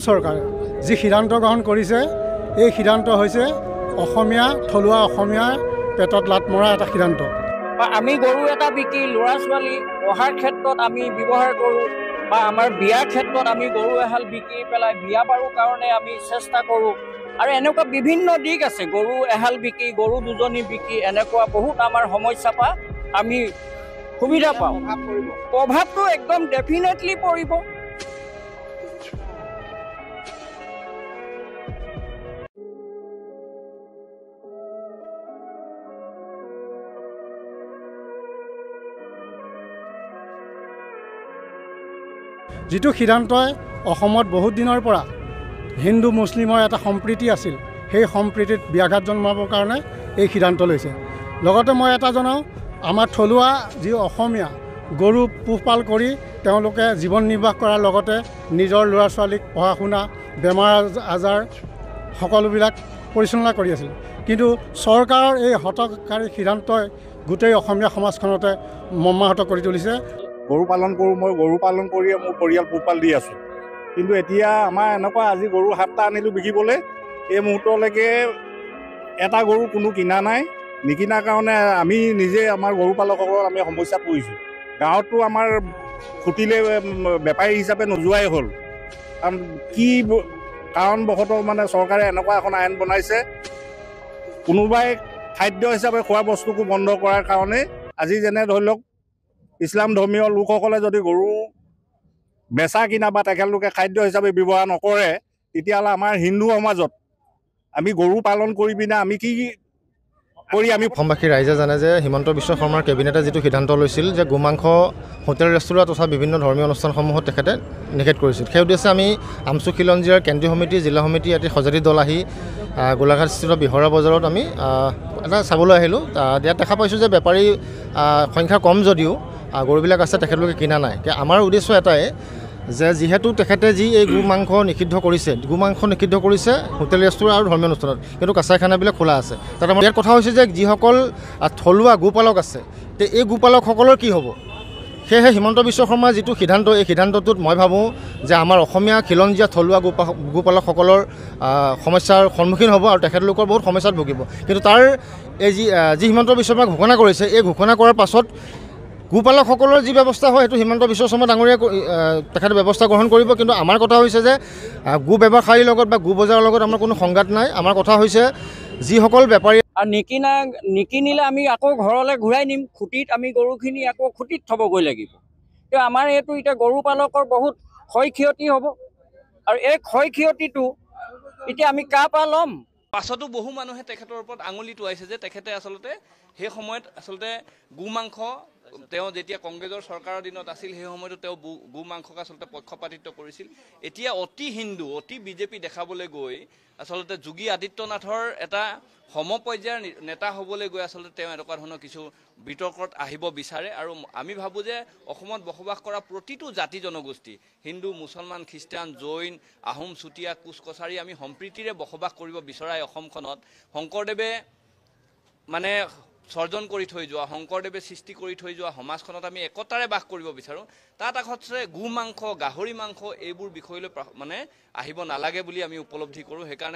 চৰকাৰে যি সিদ্ধান্ত গ্ৰহণ কৰিছে এই সিদ্ধান্ত হৈছে অসমীয়া থলুৱা অসমীয়াৰ পেটত লাত মৰা এটা সিদ্ধান্ত। আমি গৰু এটা বিকি ল'ৰা ছোৱালী পঢ়াৰ ক্ষেত্ৰত আমি ব্যৱহাৰ কৰোঁ বা আমাৰ বিয়াৰ ক্ষেত্ৰত আমি গৰু এহাল বিকি পেলাই বিয়া বাৰুৰ কাৰণে আমি চেষ্টা কৰোঁ আৰু এনেকুৱা বিভিন্ন দিশ আছে। গৰু এহাল বিকি গৰু দুজনী বিকি এনেকুৱা বহুত আমাৰ সমস্যাৰ পৰা আমি সুবিধা পাওঁ। প্ৰভাৱটো একদম ডেফিনেটলি পৰিব। যিটো সিদ্ধান্তই অসমত বহুত দিনৰ পৰা হিন্দু মুছলিমৰ এটা সম্প্ৰীতি আছিল, সেই সম্প্ৰীতিত ব্যাঘাত জন্মাবৰ কাৰণে এই সিদ্ধান্ত লৈছে। লগতে মই এটা জনাওঁ, আমাৰ থলুৱা যি অসমীয়া গৰু পোহপাল কৰি তেওঁলোকে জীৱন নিৰ্বাহ কৰাৰ লগতে নিজৰ ল'ৰা ছোৱালীক পঢ়া শুনা বেমাৰ আজাৰ সকলোবিলাক পৰিচালনা কৰি আছিল। কিন্তু চৰকাৰৰ এই হঠকাৰী সিদ্ধান্তই গোটেই অসমীয়া সমাজখনতে মৰ্মাহত কৰি তুলিছে। গৰু পালন কৰোঁ, মই গৰু পালন কৰিয়ে মোৰ পৰিয়াল পোহপাল দি আছোঁ। কিন্তু এতিয়া আমাৰ এনেকুৱা আজি গৰু 7টা আনিলোঁ বিকিবলৈ, এই মুহূৰ্তলৈকে এটা গৰু কোনো কিনা নাই। নিকিনাৰ কাৰণে আমি নিজে আমাৰ গৰু পালকসকল আমি সমস্যাত পৰিছোঁ। গাঁৱততো আমাৰ ফুটিলে বেপাৰী হিচাপে নোযোৱাই হ'ল। কাৰণ কি কাৰণবশতঃ মানে চৰকাৰে এনেকুৱা এখন আইন বনাইছে, কোনোবাই খাদ্য হিচাপে খোৱা বস্তুকো বন্ধ কৰাৰ কাৰণে। আজি যেনে ধৰি লওক ইছলাম ধৰ্মীয় লোকসকলে যদি গৰু বেচা কিনা বা তেখেতলোকে খাদ্য হিচাপে ব্যৱহাৰ নকৰে, তেতিয়াহ'লে আমাৰ হিন্দু সমাজত আমি গৰু পালন কৰি পিনে আমি কি কৰি আমি অসমবাসী ৰাইজে জানে যে হিমন্ত বিশ্ব শৰ্মাৰ কেবিনেটে যিটো সিদ্ধান্ত লৈছিল যে গোমাংস হোটেল ৰেষ্টুৰাঁ তথা বিভিন্ন ধৰ্মীয় অনুষ্ঠানসমূহত তেখেতে নিষেধ কৰিছিল। সেই উদ্দেশ্যে আমি আমচু খিলঞ্জীয়াৰ কেন্দ্ৰীয় সমিতি জিলা সমিতি এটি সঁজাতি দল আহি গোলাঘাটস্থিত বিহৰা বজাৰত আমি এটা চাবলৈ আহিলোঁ। ইয়াত দেখা পাইছোঁ যে বেপাৰী সংখ্যা কম যদিও গৰুবিলাক আছে, তেখেতলোকে কিনা নাই। আমাৰ উদ্দেশ্য এটাই যে যিহেতু তেখেতে যি এই গোমাংস নিষিদ্ধ কৰিছে হোটেল ৰেষ্টুৰাঁ আৰু ধৰ্মীয় অনুষ্ঠানত, কিন্তু কাছাৰখানাবিলাক খোলা আছে। তাত আমাৰ ইয়াৰ কথা হৈছে যে যিসকল থলুৱা গোপালক আছে, তে এই গোপালকসকলৰ কি হ'ব? সেয়েহে হিমন্ত বিশ্ব শৰ্মাৰ যিটো সিদ্ধান্ত, এই সিদ্ধান্তটোত মই ভাবোঁ যে আমাৰ অসমীয়া খিলঞ্জীয়া থলুৱা গোপালকসকলৰ সমস্যাৰ সন্মুখীন হ'ব আৰু তেখেতলোকৰ বহুত সমস্যাত ভুগিব। কিন্তু তাৰ এই যি হিমন্ত বিশ্ব শৰ্মাই ঘোষণা কৰিছে, এই ঘোষণা কৰাৰ পাছত গোপালকসকলৰ যি ব্যৱস্থা হয় সেইটো হিমন্ত বিশ্ব শৰ্মা ডাঙৰীয়াই তেখেতে ব্যৱস্থা গ্ৰহণ কৰিব। কিন্তু আমাৰ কথা হৈছে যে গো ব্যৱসায়ীৰ লগত বা গো বজাৰৰ লগত আমাৰ কোনো সংঘাত নাই। আমাৰ কথা হৈছে যিসকল বেপাৰী আৰু নিকিনিলে আমি আকৌ ঘৰলৈ ঘূৰাই নিম। খুঁটিত আমি গৰুখিনি আকৌ খুঁটিত থ'বগৈ লাগিব। কিন্তু আমাৰ এইটো এতিয়া গৰু পালকৰ বহুত ক্ষয় ক্ষতি হ'ব আৰু এই ক্ষয় ক্ষতিটো এতিয়া আমি কাৰ পৰা ল'ম? পাছতো বহু মানুহে তেখেতৰ ওপৰত আঙুলি টুৱাইছে যে তেখেতে আচলতে সেই সময়ত আচলতে গোমাংস তেওঁ যেতিয়া কংগ্ৰেছৰ চৰকাৰৰ দিনত আছিল, সেই সময়তো তেওঁ গোমাংসক আচলতে পক্ষপাতিত্ব কৰিছিল। এতিয়া অতি হিন্দু অতি বিজেপি দেখাবলৈ গৈ আচলতে যোগী আদিত্যনাথৰ এটা সমপৰ্যায়ৰ নেতা হ'বলৈ গৈ আচলতে তেওঁ এনেকুৱা ধৰণৰ কিছু বিতৰ্কত আহিব বিচাৰে। আৰু আমি ভাবোঁ যে অসমত বসবাস কৰা প্ৰতিটো জাতি জনগোষ্ঠী, হিন্দু মুছলমান খ্ৰীষ্টান জৈন আহোম চুতীয়া কোচ কছাৰী, আমি সম্প্ৰীতিৰে বসবাস কৰিব বিচৰা অসমখনত শংকৰদেৱে মানে সৰ্জন কৰি থৈ যোৱা, শংকৰদেৱে সৃষ্টি কৰি থৈ যোৱা সমাজখনত আমি একতাৰে বাস কৰিব বিচাৰোঁ। তাত আচলতে গো মাংস গাহৰি মাংস এইবোৰ বিষয়লৈ মানে আহিব নালাগে বুলি আমি উপলব্ধি কৰোঁ। সেইকাৰণে